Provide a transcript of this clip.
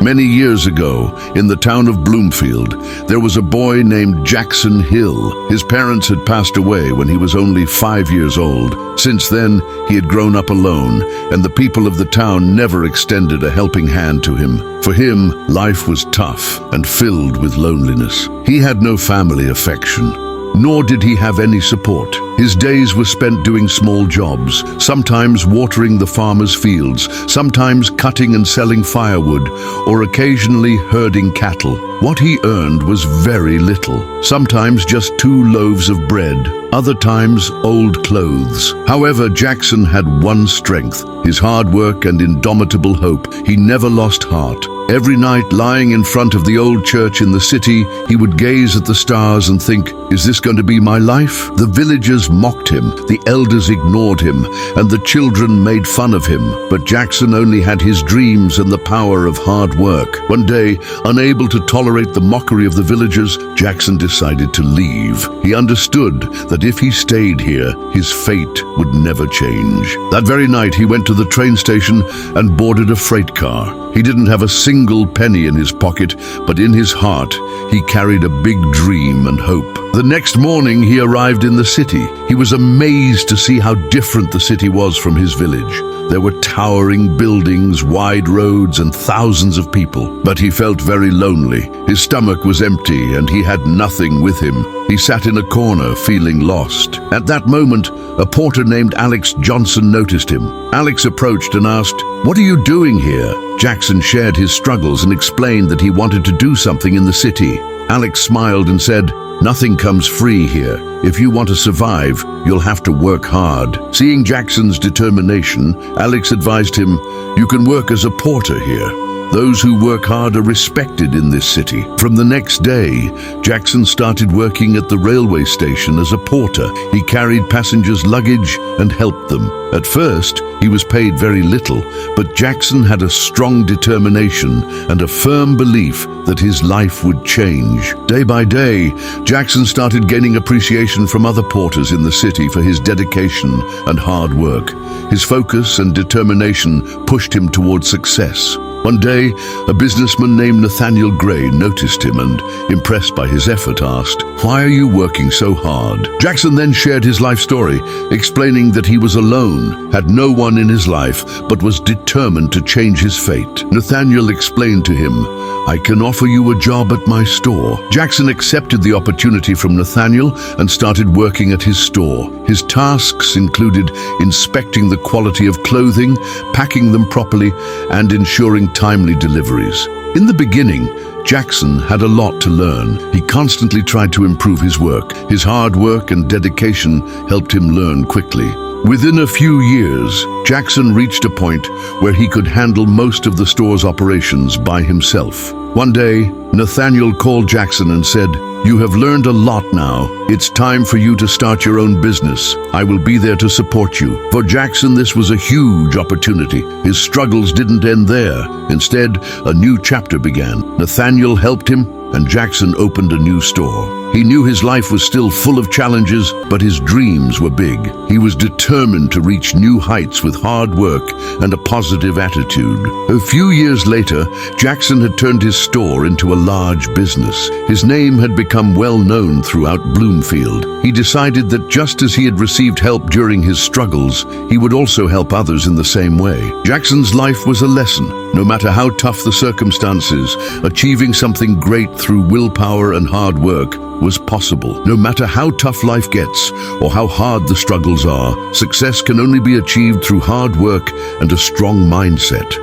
Many years ago, in the town of Bloomfield, there was a boy named Jackson Hill. His parents had passed away when he was only 5 years old. Since then, he had grown up alone, and the people of the town never extended a helping hand to him. For him, life was tough and filled with loneliness. He had no family affection, nor did he have any support. His days were spent doing small jobs, sometimes watering the farmers' fields, sometimes cutting and selling firewood, or occasionally herding cattle. What he earned was very little, sometimes just 2 loaves of bread, other times old clothes. However, Jackson had one strength, his hard work and indomitable hope. He never lost heart. Every night, lying in front of the old church in the city, he would gaze at the stars and think, "Is this going to be my life?" The villagers mocked him, the elders ignored him, and the children made fun of him. But Jackson only had his dreams and the power of hard work. One day, unable to tolerate the mockery of the villagers, Jackson decided to leave. He understood that if he stayed here, his fate would never change. That very night, he went to the train station and boarded a freight car. He didn't have a single penny in his pocket, but in his heart, he carried a big dream and hope. The next morning, he arrived in the city. He was amazed to see how different the city was from his village. There were towering buildings, wide roads, and thousands of people. But he felt very lonely. His stomach was empty, and he had nothing with him. He sat in a corner, feeling lost. At that moment, a porter named Alex Johnson noticed him. Alex approached and asked, "What are you doing here?" Jackson shared his struggles and explained that he wanted to do something in the city. Alex smiled and said, "Nothing comes free here. If you want to survive, you'll have to work hard." Seeing Jackson's determination, Alex advised him, "You can work as a porter here. Those who work hard are respected in this city." From the next day, Jackson started working at the railway station as a porter. He carried passengers' luggage and helped them. At first, he was paid very little, but Jackson had a strong determination and a firm belief that his life would change. Day by day, Jackson started gaining appreciation from other porters in the city for his dedication and hard work. His focus and determination pushed him towards success. One day, a businessman named Nathaniel Gray noticed him and, impressed by his effort, asked, "Why are you working so hard?" Jackson then shared his life story, explaining that he was alone, had no one in his life, but was determined to change his fate. Nathaniel explained to him, "I can offer you a job at my store." Jackson accepted the opportunity from Nathaniel and started working at his store. His tasks included inspecting the quality of clothing, packing them properly, and ensuring timely deliveries. In the beginning, Jackson had a lot to learn. He constantly tried to improve his work. His hard work and dedication helped him learn quickly. Within a few years, Jackson reached a point where he could handle most of the store's operations by himself. One day, Nathaniel called Jackson and said, "You have learned a lot now. It's time for you to start your own business. I will be there to support you." For Jackson, this was a huge opportunity. His struggles didn't end there. Instead, a new chapter began. Nathaniel helped him, and Jackson opened a new store. He knew his life was still full of challenges, but his dreams were big. He was determined to reach new heights with hard work and a positive attitude. A few years later, Jackson had turned his store into a large business. His name had become well known throughout Bloomfield. He decided that just as he had received help during his struggles, he would also help others in the same way. Jackson's life was a lesson. No matter how tough the circumstances, achieving something great through willpower and hard work was possible. No matter how tough life gets or how hard the struggles are, success can only be achieved through hard work and a strong mindset.